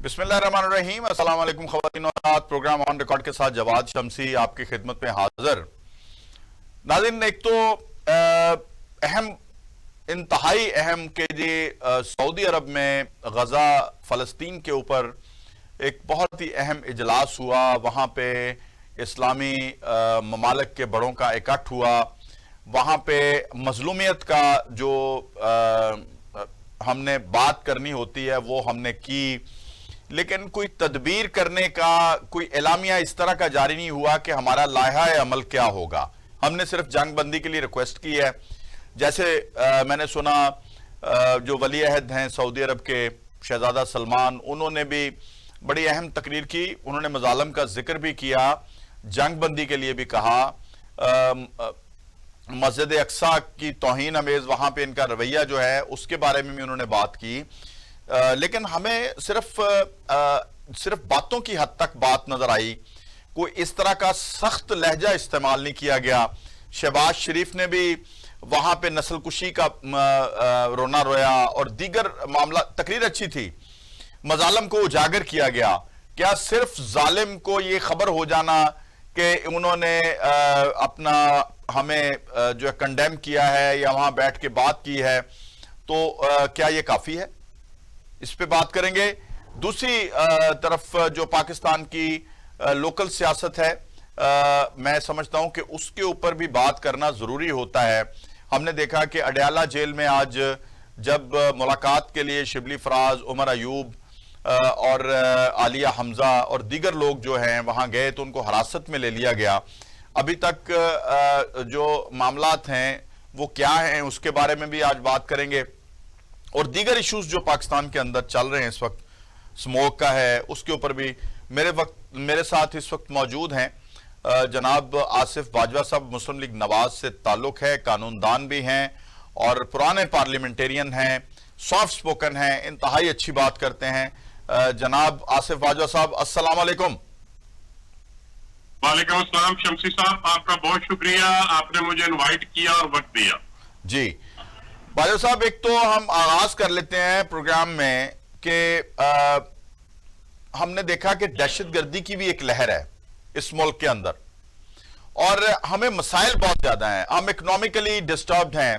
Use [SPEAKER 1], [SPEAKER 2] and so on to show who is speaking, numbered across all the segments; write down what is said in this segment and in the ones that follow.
[SPEAKER 1] बिस्मिल्लाहिर्रहमानिर्रहीम। अस्सलाम वालेकुम ख़वातीन और प्रोग्राम ऑन रिकॉर्ड के साथ जवाद शमसी आपकी खिदमत में हाजिर। नाज़रीन, एक तो अहम, इंतहाई अहम के जी सऊदी अरब में गजा फ़लस्तीन के ऊपर एक बहुत ही अहम इजलास हुआ। वहाँ पे इस्लामी ममालिक के बड़ों का इकट्ठ हुआ। वहाँ पे मजलूमियत का जो हमने बात करनी होती है वो हमने की, लेकिन कोई तदबीर करने का कोई एलामिया इस तरह का जारी नहीं हुआ कि हमारा लायहा अमल क्या होगा। हमने सिर्फ जंग बंदी के लिए रिक्वेस्ट की है। जैसे मैंने सुना जो वली अहद हैं सऊदी अरब के शहजादा सलमान, उन्होंने भी बड़ी अहम तकरीर की। उन्होंने मजालम का जिक्र भी किया, जंग बंदी के लिए भी कहा। मस्जिद अक्सा की तौहीन अमेज वहां पे इनका रवैया जो है उसके बारे में भी उन्होंने बात की। लेकिन हमें सिर्फ बातों की हद तक बात नजर आई, कोई इस तरह का सख्त लहजा इस्तेमाल नहीं किया गया। शहबाज शरीफ ने भी वहां पे नस्ल कुशी का रोना रोया और दीगर मामला। तकरीर अच्छी थी, मजालम को उजागर किया गया। क्या सिर्फ जालिम को ये खबर हो जाना कि उन्होंने अपना हमें जो कंडेम किया है या वहां बैठ के बात की है, तो क्या ये काफी है? इस पे बात करेंगे। दूसरी तरफ जो पाकिस्तान की लोकल सियासत है, मैं समझता हूं कि उसके ऊपर भी बात करना जरूरी होता है। हमने देखा कि अडयाला जेल में आज जब मुलाकात के लिए शिबली फराज, उमर अयूब और आलिया हमजा और दीगर लोग जो हैं वहां गए तो उनको हिरासत में ले लिया गया। अभी तक जो मामलात हैं वो क्या हैं उसके बारे में भी आज बात करेंगे, और दीगर इश्यूज जो पाकिस्तान के अंदर चल रहे हैं इस वक्त, स्मोक का है, उसके ऊपर भी मेरे साथ इस वक्त मौजूद हैं जनाब आसिफ बाजवा साहब। मुस्लिम लीग नवाज से ताल्लुक है, कानूनदान भी हैं और पुराने पार्लियामेंटेरियन हैं, सॉफ्ट स्पोकन हैं, इंतहाई अच्छी बात करते हैं। जनाब आसिफ बाजवा साहब, अस्सलाम वालेकुम।
[SPEAKER 2] वालेकुम अस्सलाम शमसी साहब, आपका बहुत शुक्रिया, आपने मुझे इनवाइट किया और वक्त दिया।
[SPEAKER 1] जी बाजवा साहब, एक तो हम आगाज कर लेते हैं प्रोग्राम में कि हमने देखा कि दहशतगर्दी की भी एक लहर है इस मुल्क के अंदर और हमें मसाइल बहुत ज्यादा हैं। हम इकोनॉमिकली डिस्टर्ब्ड हैं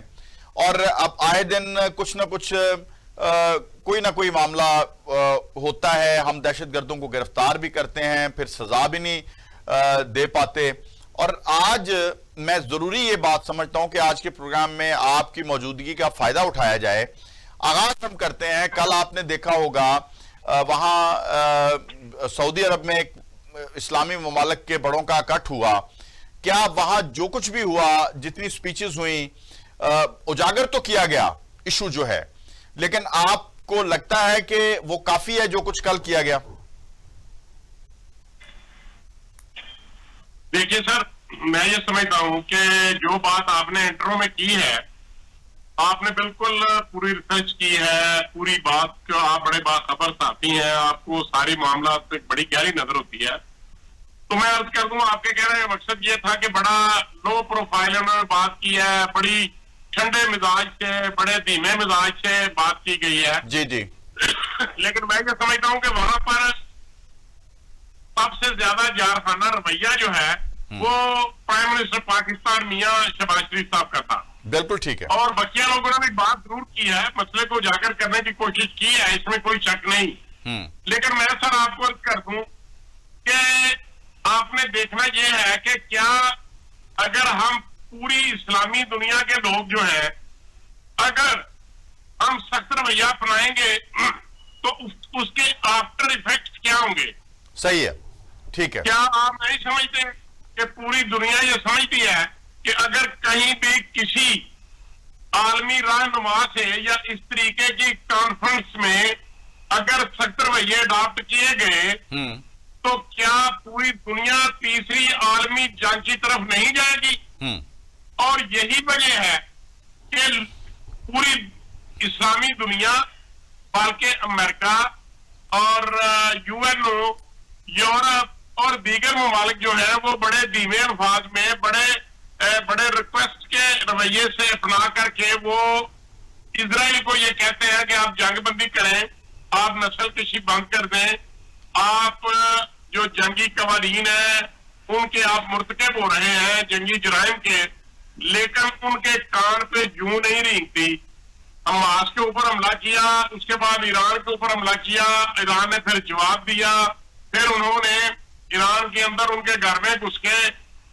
[SPEAKER 1] और अब आए दिन कुछ ना कुछ कोई ना कोई मामला होता है। हम दहशतगर्दों को गिरफ्तार भी करते हैं, फिर सजा भी नहीं दे पाते। और आज मैं जरूरी ये बात समझता हूं कि आज के प्रोग्राम में आपकी मौजूदगी का फायदा उठाया जाए। आगाज हम करते हैं। कल आपने देखा होगा वहां सऊदी अरब में एक इस्लामी ममालिक के बड़ों का इकट्ठ हुआ। क्या वहां जो कुछ भी हुआ, जितनी स्पीचेस हुई, उजागर तो किया गया इशू जो है, लेकिन आपको लगता है कि वो काफी है जो कुछ कल किया गया?
[SPEAKER 2] देखिए सर, मैं ये समझता हूं कि जो बात आपने इंट्रो में की है, आपने बिल्कुल पूरी रिसर्च की है, पूरी बात को आप बड़े बाखबर साथी हैं, आपको सारी मामला से बड़ी गहरी नजर होती है। तो मैं अर्ज कर दूं, आपके कहने का मकसद ये था कि बड़ा लो प्रोफाइल उन्होंने बात की है, बड़ी ठंडे मिजाज से, बड़े धीमे मिजाज से बात की गई है।
[SPEAKER 1] जी जी।
[SPEAKER 2] लेकिन मैं ये समझता हूं कि वहां पर सबसे ज्यादा जारखाना रवैया जो है वो प्राइम मिनिस्टर पाकिस्तान मियां शहबाज शरीफ साहब का था।
[SPEAKER 1] बिल्कुल ठीक है।
[SPEAKER 2] और बकिया लोगों ने भी बात जरूर की है, मसले को उजागर करने की कोशिश की है, इसमें कोई शक नहीं। लेकिन मैं सर आपको अर्ज कर दूं कि आपने देखना यह है कि क्या अगर हम पूरी इस्लामी दुनिया के लोग जो है, अगर हम सख्त रवैया अपनाएंगे तो उसके आफ्टर इफेक्ट क्या होंगे?
[SPEAKER 1] सही है, ठीक है।
[SPEAKER 2] क्या आप नहीं समझते कि पूरी दुनिया ये समझती है कि अगर कहीं भी किसी आलमी रहनुमा से या इस तरीके की कॉन्फ्रेंस में अगर सख्त रवैये अडॉप्ट किए गए तो क्या पूरी दुनिया तीसरी आलमी जंग की तरफ नहीं जाएगी? और यही वजह है कि पूरी इस्लामी दुनिया, बल्कि अमेरिका और यूएनओ, यूरोप और दीगर ममालिक जो है वो बड़े धीमे अल्फाज में, बड़े रिक्वेस्ट के रवैये से अपना करके वो इजराइल को ये कहते हैं कि आप जंग बंदी करें, आप नस्ल कशी बंद कर दें, आप जो जंगी कवानीन है उनके आप मुर्तकब हो रहे हैं जंगी जराइम के, लेकिन उनके कान पे जूं नहीं रेंगती। हमास के ऊपर हमला किया, उसके बाद ईरान के ऊपर हमला किया, ईरान ने फिर जवाब दिया, फिर उन्होंने ईरान के अंदर उनके घर में घुस के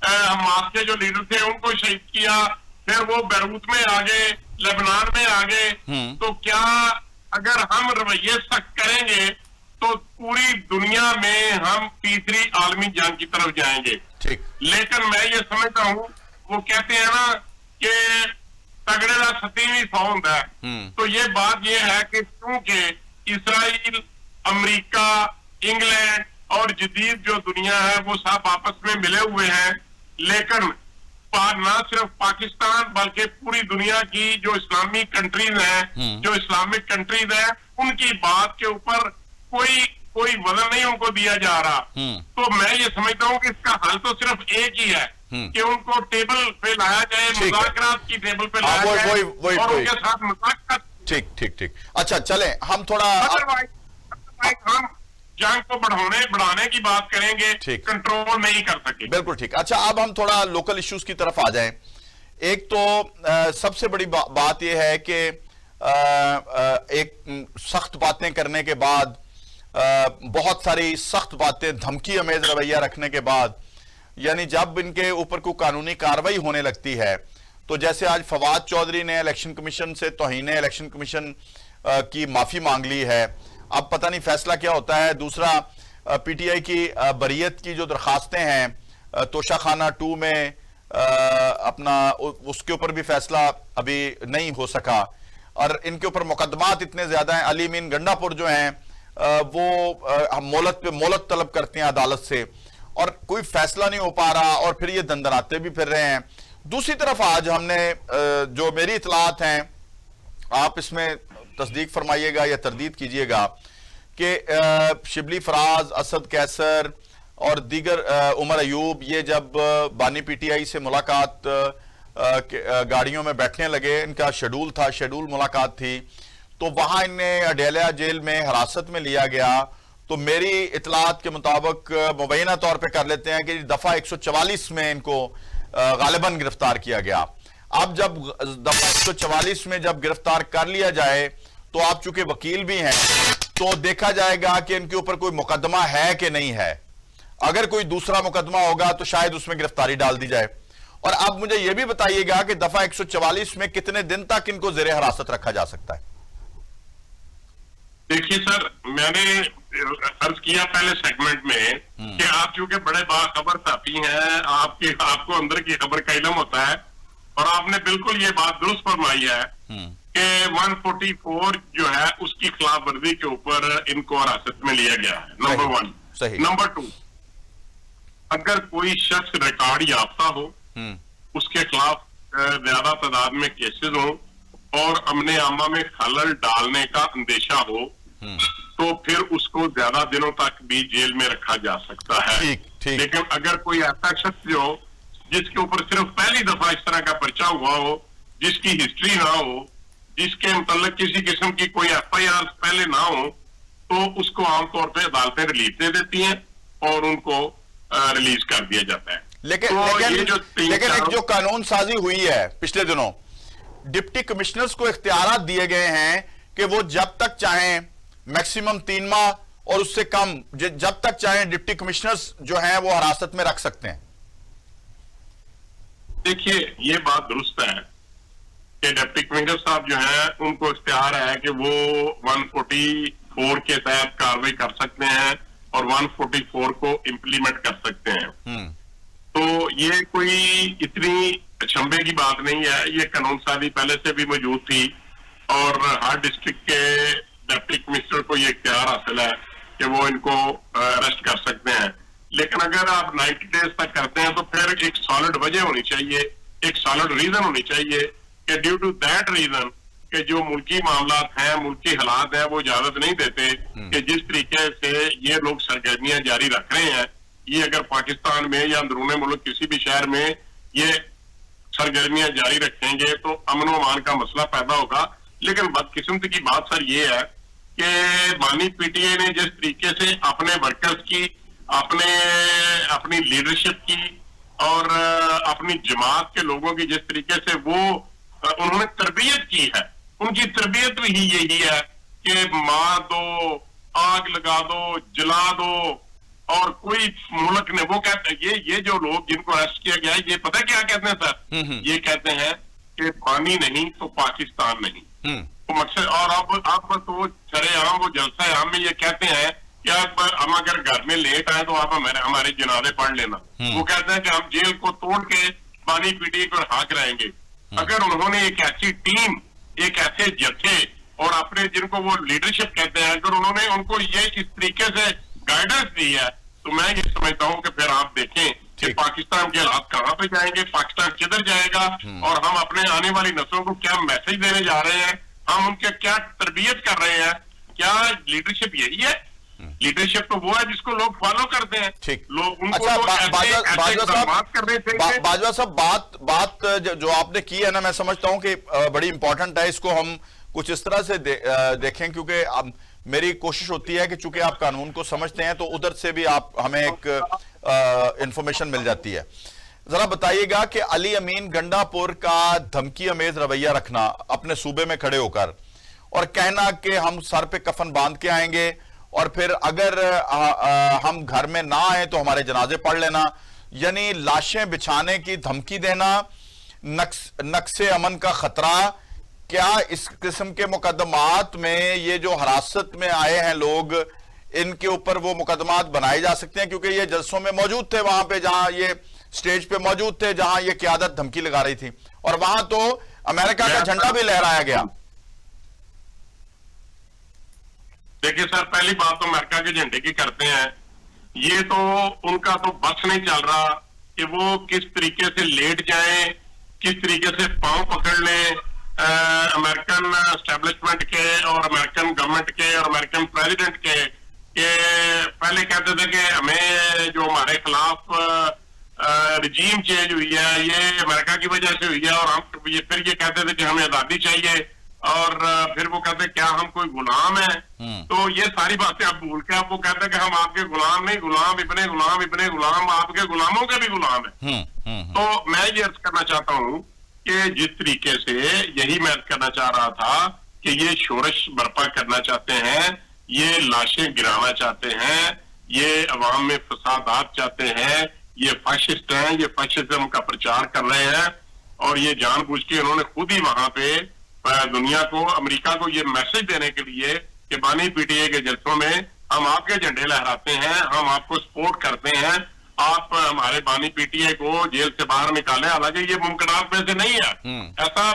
[SPEAKER 2] हमास के जो लीडर थे उनको शहीद किया, फिर वो बैरूत में आ गए, लेबनान में आ गए। तो क्या अगर हम रवैये सख्त करेंगे तो पूरी दुनिया में हम तीसरी आलमी जंग की तरफ जाएंगे। लेकिन मैं ये समझता हूँ, वो कहते हैं ना कि तगड़े का 37वीं सौ होता है, तो ये बात ये है कि क्योंकि इसराइल, अमेरिका, इंग्लैंड और जदीद जो दुनिया है वो सब आपस में मिले हुए हैं, लेकिन ना सिर्फ पाकिस्तान बल्कि पूरी दुनिया की जो इस्लामी कंट्रीज हैं, जो इस्लामिक कंट्रीज हैं, उनकी बात के ऊपर कोई वजन नहीं उनको दिया जा रहा। तो मैं ये समझता हूँ कि इसका हल तो सिर्फ एक ही है कि उनको टेबल पे लाया जाए, मुज़ाकरात की टेबल पे लाया जाए और उनके साथ मुज़ाकरात।
[SPEAKER 1] ठीक। अच्छा चले हम थोड़ा
[SPEAKER 2] हम जंग को बढ़ाने की बात करेंगे, कंट्रोल नहीं कर सके।
[SPEAKER 1] बिल्कुल ठीक। अच्छा अब हम थोड़ा लोकल इश्यूज की तरफ आ जाएं। एक तो सबसे बड़ी बात यह है कि एक सख्त बातें करने के बाद, बहुत सारी सख्त बातें, धमकी अमेज रवैया रखने के बाद, यानी जब इनके ऊपर कोई कानूनी कार्रवाई होने लगती है, तो जैसे आज फवाद चौधरी ने इलेक्शन कमीशन से तौहीन इलेक्शन कमीशन की माफी मांग ली है, अब पता नहीं फैसला क्या होता है। दूसरा, पीटीआई की बरियत की जो दरखास्तें हैं तोशाखाना 2 में अपना, उसके ऊपर भी फैसला अभी नहीं हो सका, और इनके ऊपर मुकदमात इतने ज्यादा हैं। अली मीन गंडापुर जो हैं वो मोहलत तलब करते हैं अदालत से, और कोई फैसला नहीं हो पा रहा, और फिर ये दंदनाते भी फिर रहे हैं। दूसरी तरफ आज हमने जो मेरी इतलात हैं, आप इसमें तस्दीक फरमाइएगा या तरदीद कीजिएगा, कि शिबली फराज, असद कैसर और दीगर उमर अयूब, ये जब बानी पीटीआई से मुलाकात गाड़ियों में बैठने लगे, इनका शेड्यूल मुलाकात थी, तो वहां इन्हें अडेलिया जेल में हिरासत में लिया गया। तो मेरी इतलात के मुताबिक मुबैना तौर पे कर लेते हैं कि दफा 144 में इनको गालिबन गिरफ्तार किया गया। अब जब दफा 144 में जब गिरफ्तार कर लिया जाए, तो आप चूंकि वकील भी हैं, तो देखा जाएगा कि इनके ऊपर कोई मुकदमा है कि नहीं है। अगर कोई दूसरा मुकदमा होगा तो शायद उसमें गिरफ्तारी डाल दी जाए। और अब मुझे यह भी बताइएगा कि दफा 144 में कितने दिन तक इनको जेर हिरासत रखा जा सकता है?
[SPEAKER 2] देखिए सर, मैंने अर्ज किया पहले सेगमेंट में कि आप चूंकि बड़े बाखबर साथी हैं, आपको अंदर की खबर का इल्म होता है, और आपने बिल्कुल ये बात दुरुस्त फरमाई है कि 144 जो है उसकी खिलाफ वर्जी के ऊपर इनको हिरासत में लिया गया है, नंबर 1।
[SPEAKER 1] सही।
[SPEAKER 2] नंबर 2, अगर कोई शख्स रिकॉर्ड याफ्ता हो, उसके खिलाफ ज्यादा तादाद में केसेस हो और अमने आमा में खलल डालने का अंदेशा हो, तो फिर उसको ज्यादा दिनों तक भी जेल में रखा जा सकता है।
[SPEAKER 1] ठीक।
[SPEAKER 2] लेकिन अगर कोई ऐसा शख्स जो जिसके ऊपर सिर्फ पहली दफा इस तरह का पर्चा हुआ हो, जिसकी हिस्ट्री ना हो, जिसके मतलब किसी किस्म की कोई FIR पहले ना हो, तो उसको आमतौर पर अदालतें रिलीज दे देती हैं और उनको रिलीज कर दिया जाता है।
[SPEAKER 1] लेकिन एक जो कानून साजी हुई है पिछले दिनों, डिप्टी कमिश्नर्स को इख्तियारात दिए गए हैं कि वो जब तक चाहें, मैक्सिमम 3 माह और उससे कम, जब तक चाहें डिप्टी कमिश्नर्स जो हैं वो हिरासत में रख सकते हैं।
[SPEAKER 2] देखिए, ये बात दुरुस्त है कि डिप्टी कमिश्नर साहब जो हैं उनको इख्तियार है कि वो 144 के तहत कार्रवाई कर सकते हैं और 144 को इम्प्लीमेंट कर सकते हैं। तो ये कोई इतनी अचंभे की बात नहीं है, ये कानून साजी पहले से भी मौजूद थी और हर डिस्ट्रिक्ट के डिप्टी कमिश्नर को ये इख्तियार हासिल है कि वो इनको अरेस्ट कर सकते हैं। लेकिन अगर आप 90 डेज तक करते हैं तो फिर एक सॉलिड वजह होनी चाहिए, एक सॉलिड रीजन होनी चाहिए कि ड्यू टू दैट रीजन कि जो मुल्की मामलात हैं, मुल्की हालात हैं, वो इजाजत नहीं देते कि जिस तरीके से ये लोग सरगर्मियां जारी रख रहे हैं, ये अगर पाकिस्तान में या अंदरूनी मुल्क किसी भी शहर में ये सरगर्मियां जारी रखेंगे तो अमन व अमान का मसला पैदा होगा। लेकिन बदकिस्मती की बात सर ये है कि बानी पीटीए ने जिस तरीके से अपने वर्कर्स की, अपनी लीडरशिप की और अपनी जमात के लोगों की जिस तरीके से वो उन्होंने तरबियत की है, उनकी तरबियत भी यही है कि मार दो, आग लगा दो, जला दो। और कोई मुल्क ने, वो कहते हैं ये जो लोग जिनको अरेस्ट किया गया है, ये पता क्या कहते हैं सर? ये कहते हैं कि बानी नहीं तो पाकिस्तान नहीं। तो मकसद, और अब तो सरेआम वो जलसा आम में ये कहते हैं कि हम अगर घर में लेट आए तो आप हमारे जनाजे पढ़ लेना। वो कहते हैं कि हम जेल को तोड़ के बानी पीटीए पर हाक रहेंगे। अगर उन्होंने एक ऐसी टीम, एक ऐसे जत्थे और अपने जिनको वो लीडरशिप कहते हैं, अगर उन्होंने उनको ये इस तरीके से गाइडेंस दी है, तो मैं ये समझता हूं कि फिर आप देखें कि पाकिस्तान के हालात कहां पे जाएंगे, पाकिस्तान किधर जाएगा, और हम अपने आने वाली नस्लों को क्या मैसेज देने जा रहे हैं, हम उनके क्या तरबियत कर रहे हैं। क्या लीडरशिप यही है? लीडरशिप तो वो है जिसको लोग फॉलो करते हैं।
[SPEAKER 1] ठीक,
[SPEAKER 2] लोग उनको
[SPEAKER 1] अच्छा, बाजवा साहब, बात जो आपने की है ना, मैं समझता हूं कि बड़ी इंपॉर्टेंट है। इसको हम कुछ इस तरह से देखें, क्योंकि मेरी कोशिश होती है कि चूंकि आप कानून को समझते हैं तो उधर से भी आप हमें एक इंफॉर्मेशन मिल जाती है। जरा बताइएगा कि अली अमीन गंडापुर का धमकी अमेज रवैया रखना अपने सूबे में खड़े होकर और कहना कि हम सर पे कफन बांध के आएंगे और फिर अगर हम घर में ना आए तो हमारे जनाजे पढ़ लेना, यानी लाशें बिछाने की धमकी देना, नक्शे अमन का खतरा। क्या इस किस्म के मुकदमात में ये जो हिरासत में आए हैं लोग, इनके ऊपर वो मुकदमात बनाए जा सकते हैं? क्योंकि ये जलसों में मौजूद थे, वहां पे जहां ये स्टेज पे मौजूद थे, जहां ये क़यादत धमकी लगा रही थी, और वहां तो अमेरिका का झंडा भी लहराया गया।
[SPEAKER 2] देखिए सर, पहली बात तो अमेरिका के झंडे की करते हैं, ये तो उनका तो बस नहीं चल रहा कि वो किस तरीके से लेट जाएं, किस तरीके से पांव पकड़ लें अमेरिकन एस्टेब्लिशमेंट के और अमेरिकन गवर्नमेंट के और अमेरिकन प्रेसिडेंट के। पहले कहते थे कि हमें जो हमारे खिलाफ रिजीम चेंज हुई है ये अमेरिका की वजह से हुई है, और हम फिर ये कहते थे कि हमें आजादी चाहिए, और फिर वो कहते क्या हम कोई गुलाम है? तो ये सारी बातें आप भूल के आप वो कहते हैं कि हम आपके गुलाम नहीं, गुलाम इब्ने गुलाम इब्ने गुलाम, आपके गुलामों के भी गुलाम है। तो मैं ये अर्ज करना चाहता हूँ कि जिस तरीके से, यही मैं करना चाह रहा था कि ये शोरश बर्पा करना चाहते हैं, ये लाशें गिराना चाहते हैं, ये अवाम में फसादात चाहते हैं, ये फाशिस्ट हैं, ये फाशिज्म का प्रचार कर रहे हैं, और ये जानबूझ के उन्होंने खुद ही वहां पे दुनिया को, अमेरिका को ये मैसेज देने के लिए कि बानी पीटीए के जलसों में हम आपके झंडे लहराते हैं, हम आपको सपोर्ट करते हैं, आप हमारे बानी पीटीए को जेल से बाहर निकालें। हालांकि ये मुमकिनात में से नहीं है, ऐसा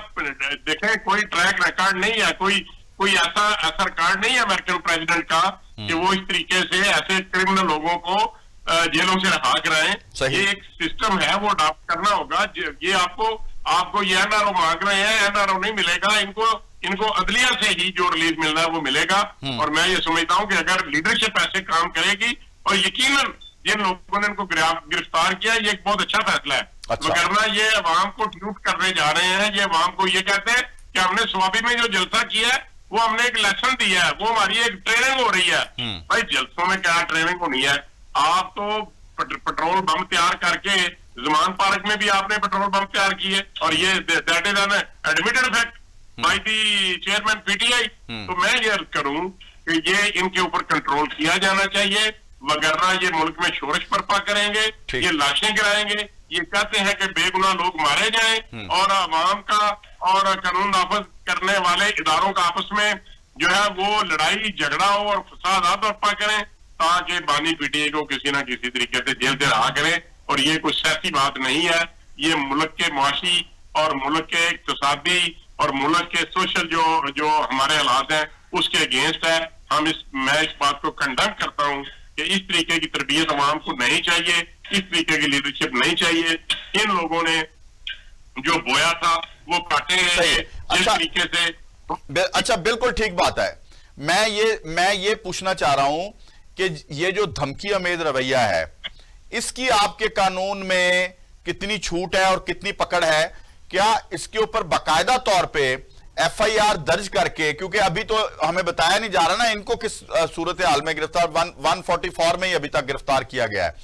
[SPEAKER 2] देखें कोई ट्रैक रिकॉर्ड नहीं है, कोई ऐसा रिकॉर्ड नहीं है अमेरिकन प्रेसिडेंट का कि वो इस तरीके से ऐसे क्रिमिनल लोगों को जेलों से रहा कराएं। ये एक सिस्टम है, वो अडॉप्ट करना होगा। ये आपको ये एनआरओ मांग रहे हैं, एनआरओ नहीं मिलेगा, इनको अदलिया से ही जो रिलीज मिलना है वो मिलेगा। और मैं ये समझता हूँ कि अगर लीडरशिप ऐसे काम करेगी, और यकीनन जिन लोगों ने इनको गिरफ्तार किया, ये एक बहुत अच्छा फैसला है। वरना ये अवाम को ट्यूट करने जा रहे हैं, ये अवाम को ये कहते हैं कि हमने स्वाबी में जो जलसा किया है वो हमने एक लेसन दिया है, वो हमारी एक ट्रेनिंग हो रही है। भाई जलसों में क्या ट्रेनिंग होनी है? आप तो पेट्रोल बम तैयार करके, ज़मान पार्क में भी आपने पेट्रोल बम तैयार किए, और ये that is an admitted fact by the chairman PTI. तो मैं ये अर्ज करूं कि ये इनके ऊपर कंट्रोल किया जाना चाहिए, वगैरह ये मुल्क में शोरश बर्पा करेंगे, ये लाशें गिराएंगे, ये कहते हैं कि बेगुनाह लोग मारे जाएं, और आवाम का और कानून नाफिज करने वाले इदारों का आपस में जो है वो लड़ाई झगड़ा हो और फसादात बर्पा करें, ताकि बानी पीटीए को किसी ना किसी तरीके से जेल से रहा करें। और ये कोई सियासी बात नहीं है, ये मुल्क के मुआशी और मुल्क के इक्तिसादी और मुल्क के सोशल जो हमारे हालात हैं उसके अगेंस्ट है। मैं इस बात को कंडम करता हूँ कि इस तरीके की तरबियत अवाम को नहीं चाहिए, इस तरीके की लीडरशिप नहीं चाहिए। इन लोगों ने जो बोया था वो काटे हैं जिस तरीके से।
[SPEAKER 1] अच्छा, बिल्कुल ठीक बात है। मैं ये पूछना चाह रहा हूं कि ये जो धमकी अमेज रवैया है, इसकी आपके कानून में कितनी छूट है और कितनी पकड़ है? क्या इसके ऊपर बाकायदा तौर पे एफआईआर दर्ज करके, क्योंकि अभी तो हमें बताया नहीं जा रहा ना इनको किस सूरत हाल में गिरफ्तार, 144 में ही अभी तक गिरफ्तार किया गया है,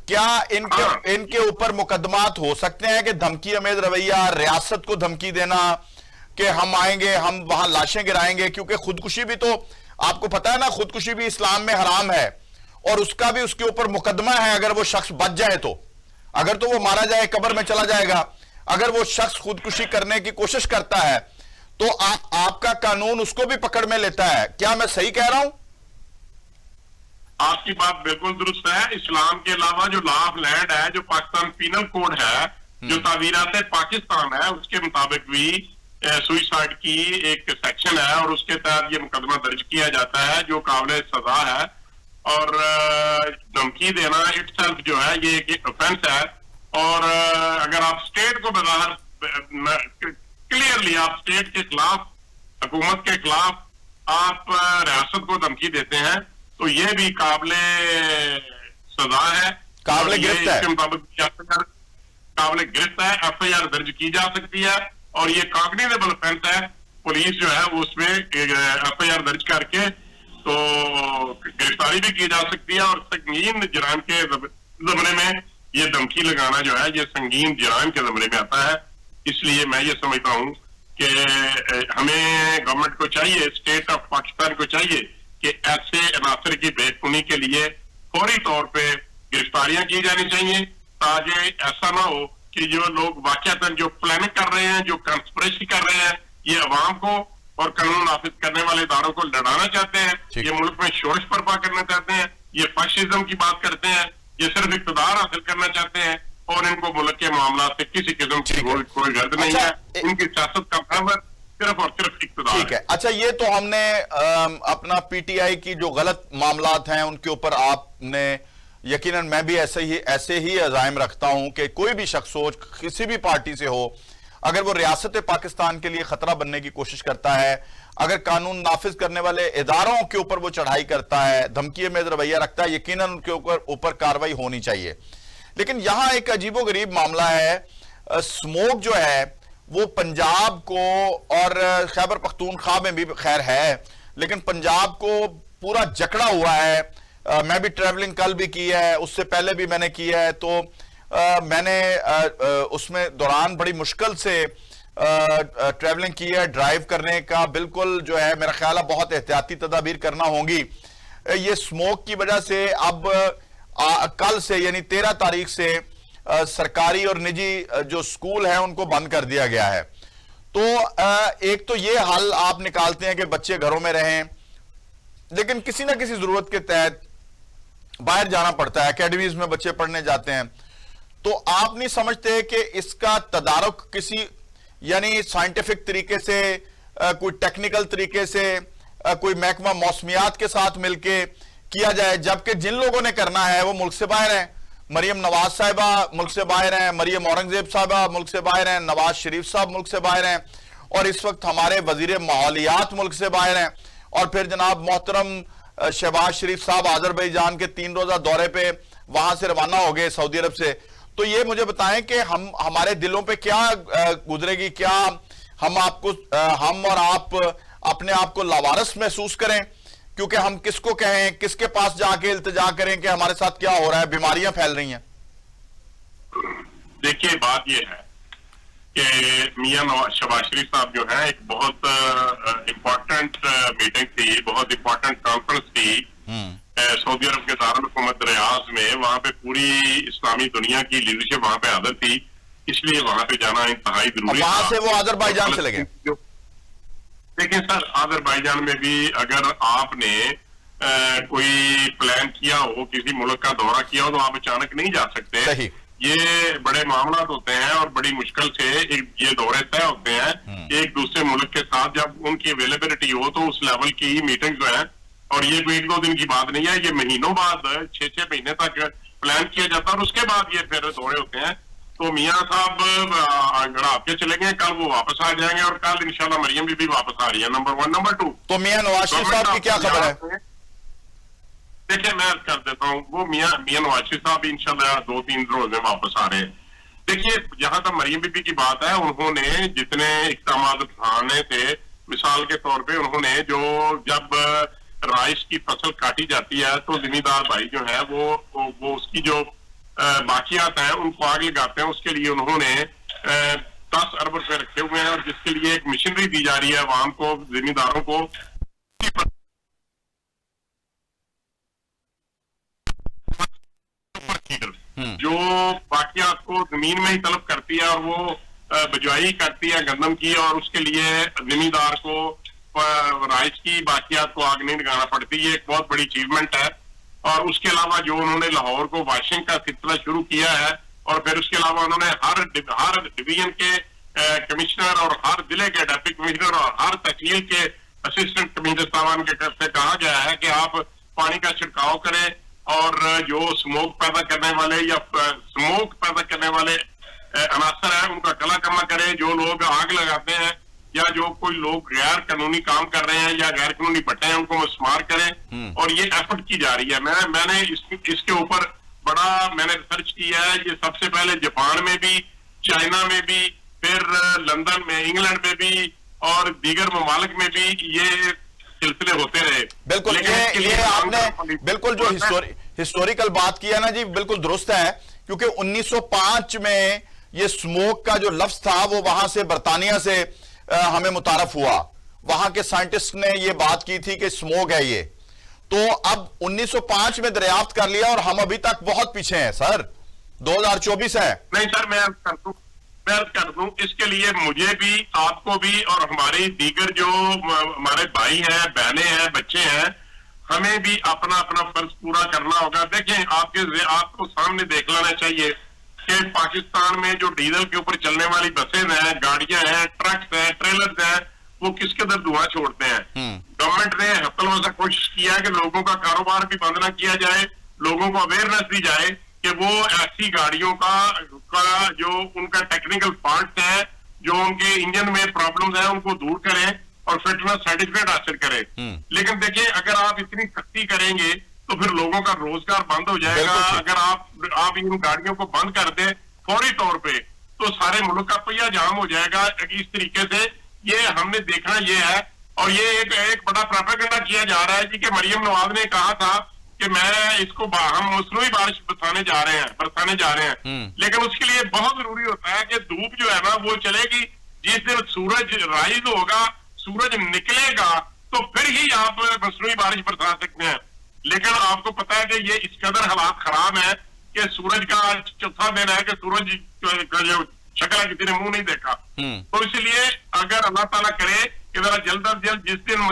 [SPEAKER 1] क्या इनके ऊपर मुकदमात हो सकते हैं कि धमकी अमेज रवैया, रियासत को धमकी देना कि हम आएंगे, हम वहां लाशें गिराएंगे? क्योंकि खुदकुशी भी तो आपको पता है ना, खुदकुशी भी इस्लाम में हराम है और उसका भी उसके ऊपर मुकदमा है। अगर वो शख्स बच जाए तो, अगर तो वो मारा जाए कब्र में चला जाएगा, अगर वो शख्स खुदकुशी करने की कोशिश करता है तो आपका कानून उसको भी पकड़ में लेता है। क्या मैं सही कह रहा हूं?
[SPEAKER 2] आपकी बात बिल्कुल दुरुस्त है। इस्लाम के अलावा जो लॉ ऑफ लैंड है, जो पाकिस्तान पीनल कोड है, जो तावीरात पाकिस्तान है, उसके मुताबिक भी सुइसाइड की एक सेक्शन है और उसके तहत ये मुकदमा दर्ज किया जाता है जो काबिल सजा है। और धमकी देना इटसेल्फ जो है ये एक ऑफेंस है। और अगर आप स्टेट को बाहर क्लियरली आप स्टेट के खिलाफ, हुकूमत के खिलाफ आप रियासत को धमकी देते हैं तो ये भी काबिल सजा है,
[SPEAKER 1] काबिल गिरफ्त है,
[SPEAKER 2] इसके मुताबिक काबिल गिरफ्त है, एफआईआर दर्ज की जा सकती है और ये कॉग्निजेबल ऑफेंस है। पुलिस जो है उसमें एफआईआर दर्ज करके तो गिरफ्तारी भी की जा सकती है और संगीन जुर्म के जमरे में ये धमकी लगाना जो है ये संगीन जुर्म के जमरे में आता है। इसलिए मैं ये समझता हूं कि हमें गवर्नमेंट को चाहिए, स्टेट ऑफ पाकिस्तान को चाहिए कि ऐसे अनासर की बेखुनी के लिए फौरी तौर पे गिरफ्तारियां की जानी चाहिए, ताकि ऐसा ना हो कि जो लोग वाकयातन जो प्लानिंग कर रहे हैं, जो कंस्पिरेसी कर रहे हैं, ये अवाम को और कानून नाफिज करने वाले इदारों को लड़ाना चाहते हैं, ये मुल्क में शोरश बर्पा करना चाहते हैं, ये फाशिज्म की बात करते हैं, ये सिर्फ इक़्तिदार हासिल करना चाहते हैं और इनको मुल्क के मामला से किसी किस्म की कोई गर्द नहीं है। इनकी सियासत का फैवर सिर्फ और सिर्फ इक़्तिदार है।
[SPEAKER 1] ठीक है, अच्छा ये तो हमने अपना पीटीआई की जो गलत मामलात हैं उनके ऊपर आपने, यकीनन मैं भी ऐसे ही अज़ाइम रखता हूं कि कोई भी शख्स हो, किसी भी पार्टी से हो, अगर वो रियासत पाकिस्तान के लिए खतरा बनने की कोशिश करता है, अगर कानून नाफिज करने वाले इदारों के ऊपर वो चढ़ाई करता है, धमकी में रवैया रखता है, यकीनन उनके ऊपर कार्रवाई होनी चाहिए। लेकिन यहां एक अजीबोगरीब मामला है, स्मोक जो है वो पंजाब को और खैबर पख्तूनख्वा में भी खैर है, लेकिन पंजाब को पूरा जकड़ा हुआ है। मैं भी ट्रैवलिंग कल भी की है, उससे पहले भी मैंने की है, तो मैंने उसमें दौरान बड़ी मुश्किल से ट्रैवलिंग की है। ड्राइव करने का बिल्कुल जो है मेरा ख्याल है बहुत एहतियाती तदाबीर करना होगी। ये स्मोक की वजह से अब कल से यानी 13 तारीख से सरकारी और निजी जो स्कूल हैं उनको बंद कर दिया गया है। तो एक तो ये हल आप निकालते हैं कि बच्चे घरों में रहें, लेकिन किसी ना किसी जरूरत के तहत बाहर जाना पड़ता है, एकेडमीज में बच्चे पढ़ने जाते हैं। तो आप नहीं समझते कि इसका तदारुक किसी यानी साइंटिफिक तरीके से, कोई टेक्निकल तरीके से, कोई महकमा मौसमियात के साथ मिलके किया जाए, जबकि जिन लोगों ने करना है वो मुल्क से बाहर हैं। मरियम नवाज साहिबा मुल्क से बाहर हैं, मरियम औरंगजेब साहिबा मुल्क से बाहर हैं, नवाज शरीफ साहब मुल्क से बाहर हैं, और इस वक्त हमारे वजीर माहौलियात मुल्क से बाहर हैं। और फिर जनाब मोहतरम शहबाज शरीफ साहब आजरबैजान के 3 रोजा दौरे पे वहां से रवाना हो गए सऊदी अरब से। तो ये मुझे बताएं कि हमारे दिलों पे क्या गुजरेगी, क्या हम और आप अपने आप को लावारिस महसूस करें, क्योंकि हम किसको कहें, किसके पास जाके इल्तिजा करें कि हमारे साथ क्या हो रहा है, बीमारियां फैल रही हैं।
[SPEAKER 2] देखिए बात यह है कि मियां शहबाज शरीफ साहब जो है एक बहुत इम्पोर्टेंट मीटिंग थी, बहुत इम्पोर्टेंट कॉन्फ्रेंस थी सऊदी अरब के दारुल हुकूमत रियाद में। वहां पे पूरी इस्लामी दुनिया की लीडरशिप वहां पे हाजिर थी, इसलिए वहां पे जाना इंतहाई जरूरी था।
[SPEAKER 1] वहां से वो आजरबाईजान चले गए।
[SPEAKER 2] देखिए सर, आजरबाईजान में भी अगर आपने कोई प्लान किया हो, किसी मुल्क का दौरा किया हो, तो आप अचानक नहीं जा सकते।
[SPEAKER 1] सही।
[SPEAKER 2] ये बड़े मामला होते हैं और बड़ी मुश्किल से ये दौरे तय होते हैं एक दूसरे मुल्क के साथ। जब उनकी अवेलेबिलिटी हो तो उस लेवल की मीटिंग जो है, और ये कोई 1-2 दिन की बात नहीं है, ये महीनों बाद 6-6 महीने तक प्लान किया जाता है और उसके बाद ये फिर दौरे होते हैं। तो मियां साहब आपके चले गए, कल वो वापस आ जाएंगे और कल इंशाल्लाह मरियम भी वापस आ रही है। नंबर 1। नंबर 2,
[SPEAKER 1] तो मियां नवाज शरीफ साहब की क्या खबर है?
[SPEAKER 2] देखिए मैं कर देता हूँ, वो मियां नवाज शरीफ साहब इंशाल्लाह 2-3 रोज में वापस आ रहे हैं। देखिए, जहां तक मरियम बीबी की बात है, उन्होंने जितने इकदाम उठाने थे, मिसाल के तौर पे उन्होंने जो जब राइस की फसल काटी जाती है तो जिम्मेदार भाई जो है वो उसकी जो बाकियात हैं उनको आग लगाते हैं। उसके लिए उन्होंने 10 अरब रुपए रखे हुए हैं और जिसके लिए एक मशीनरी दी जा रही है आवाम को, जिम्मेदारों को। जो बाकियात को जमीन में ही तलब करती है और वो बिजाई करती है गंदम की, और उसके लिए जिम्मेदार को राइस की बाकियात को आग नहीं लगाना पड़ती। ये एक बहुत बड़ी अचीवमेंट है। और उसके अलावा जो उन्होंने लाहौर को वाशिंग का सिलसिला शुरू किया है, और फिर उसके अलावा उन्होंने हर डिवीजन के कमिश्नर और हर जिले के डिप्टी कमिश्नर और हर तहसील के असिस्टेंट कमिश्नर साहबान के तरफ से कहा गया है कि आप पानी का छिड़काव करें और जो स्मोक पैदा करने वाले या स्मोक पैदा करने वाले अनासर है उनका कला कमा करें। जो लोग आग लगाते हैं या जो कोई लोग गैर कानूनी काम कर रहे हैं या गैर कानूनी भट्टे हैं उनको मस्मार करें। और ये एफर्ट की जा रही है। मैंने इसके ऊपर मैंने रिसर्च किया है। ये सबसे पहले जापान में भी, चाइना में भी, फिर लंदन में, इंग्लैंड में भी और दीगर ममालिक में भी ये सिलसिले होते रहे।
[SPEAKER 1] बिल्कुल, ये आपने बिल्कुल जो हिस्टोरिकल बात किया ना जी, बिल्कुल दुरुस्त है। क्योंकि 1905 में ये स्मोक का जो लफ्ज था वो वहां से बर्तानिया से हमें मुतारफ हुआ। वहां के साइंटिस्ट ने ये बात की थी कि स्मोक है ये। तो अब 1905 में दरियाफ्त कर लिया और हम अभी तक बहुत पीछे हैं सर। 2024 है।
[SPEAKER 2] नहीं सर, मैं अर्ज कर दूं इसके लिए मुझे भी, आपको भी और हमारे दीगर जो हमारे भाई हैं, बहनें हैं, बच्चे हैं, हमें भी अपना अपना फर्ज पूरा करना होगा। देखें, आपको सामने देख लेना चाहिए कि पाकिस्तान में जो डीजल के ऊपर चलने वाली बसें हैं, गाड़ियां हैं, ट्रक्स हैं, ट्रेलर्स हैं, वो किस कदर धुआं छोड़ते हैं। गवर्नमेंट ने हतलवसा कोशिश किया है कि लोगों का कारोबार भी बंद ना किया जाए, लोगों को अवेयरनेस दी जाए कि वो ऐसी गाड़ियों का जो उनका टेक्निकल फॉल्ट है, जो उनके इंजन में प्रॉब्लम्स है, उनको दूर करें और फिटनेस सर्टिफिकेट हासिल करें। लेकिन देखिए, अगर आप इतनी सख्ती करेंगे तो फिर लोगों का रोजगार बंद हो जाएगा। अगर आप इन गाड़ियों को बंद कर दें फौरी तौर पे तो सारे मुल्क का पहिया जाम हो जाएगा। इस तरीके से ये हमने देखना ये है। और ये एक बड़ा प्रोपेगेंडा किया जा रहा है जी कि मरियम नवाज ने कहा था कि मैं इसको हम मसनूई बारिश बरसाने जा रहे हैं। लेकिन उसके लिए बहुत जरूरी होता है कि धूप जो है ना वो चलेगी। जिस दिन सूरज राइज होगा, सूरज निकलेगा, तो फिर ही आप मसनूई बारिश बरसा सकते हैं। लेकिन आपको पता है कि ये इस कदर हालात खराब है कि सूरज का चौथा दिन है कि सूरज जो शक्ल किसी ने मुंह नहीं देखा। तो इसलिए अगर अल्लाह ताला करे कि जरा जल्द अज जल्द जिस दिन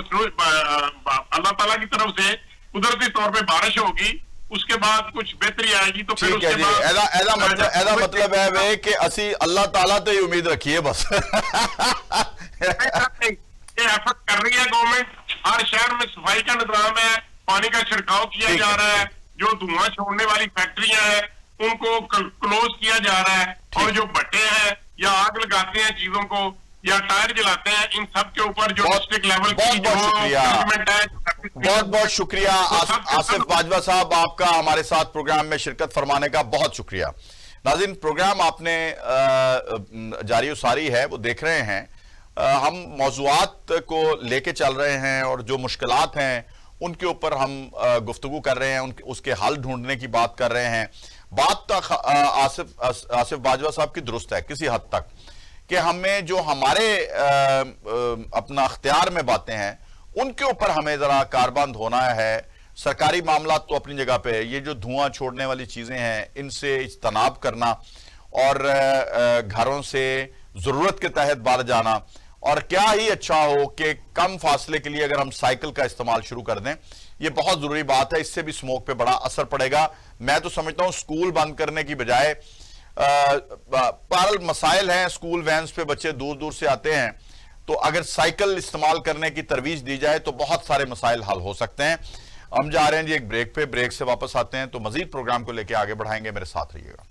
[SPEAKER 2] अल्लाह ताला की तरफ से कुदरती तौर पे बारिश होगी, उसके बाद कुछ बेहतरी आएगी तो फिर उसके बाद
[SPEAKER 1] ऐसा मतलब है वे कि असी अल्लाह ताला तो ही उम्मीद रखिए बस।
[SPEAKER 2] ये एफर्ट कर रही है गवर्नमेंट। हर शहर में सफाई का निजाम है, पानी का छिड़काव किया जा रहा है, जो धुआं छोड़ने वाली फैक्ट्रियां हैं उनको क्लोज किया जा रहा है, और जो भट्टे हैं या आग लगाते हैं चीजों को या टायर जलाते हैं, इन सब के ऊपर जो डिस्ट्रिक्ट लेवल की जो मैनेजमेंट है।
[SPEAKER 1] बहुत बहुत शुक्रिया आसिफ बाजवा साहब, आपका हमारे साथ प्रोग्राम में शिरकत फरमाने का बहुत शुक्रिया। नाज़रीन, प्रोग्राम आपने जारी उसारी है वो देख रहे हैं। हम मौज़ूआत को लेके चल रहे हैं और जो मुश्किलात हैं उनके ऊपर हम गुफ्तगू कर रहे हैं, उसके हल ढूंढने की बात कर रहे हैं। बात तक आसिफ बाजवा साहब की दुरुस्त है किसी हद तक कि हमें जो हमारे अपना अख्तियार में बातें हैं उनके ऊपर हमें जरा कारबंद होना है। सरकारी मामला तो अपनी जगह पे है, ये जो धुआं छोड़ने वाली चीजें हैं इनसे इज्तनाब करना और घरों से जरूरत के तहत बाहर जाना, और क्या ही अच्छा हो कि कम फासले के लिए अगर हम साइकिल का इस्तेमाल शुरू कर दें, ये बहुत जरूरी बात है। इससे भी स्मोक पे बड़ा असर पड़ेगा। मैं तो समझता हूं स्कूल बंद करने की बजाय पारल मसाइल हैं, स्कूल वैन्स पे बच्चे दूर दूर से आते हैं, तो अगर साइकिल इस्तेमाल करने की तरवीज दी जाए तो बहुत सारे मसाइल हल हो सकते हैं। हम जा रहे हैं जी एक ब्रेक पे, ब्रेक से वापस आते हैं तो मजीद प्रोग्राम को लेकर आगे बढ़ाएंगे। मेरे साथ रहिएगा।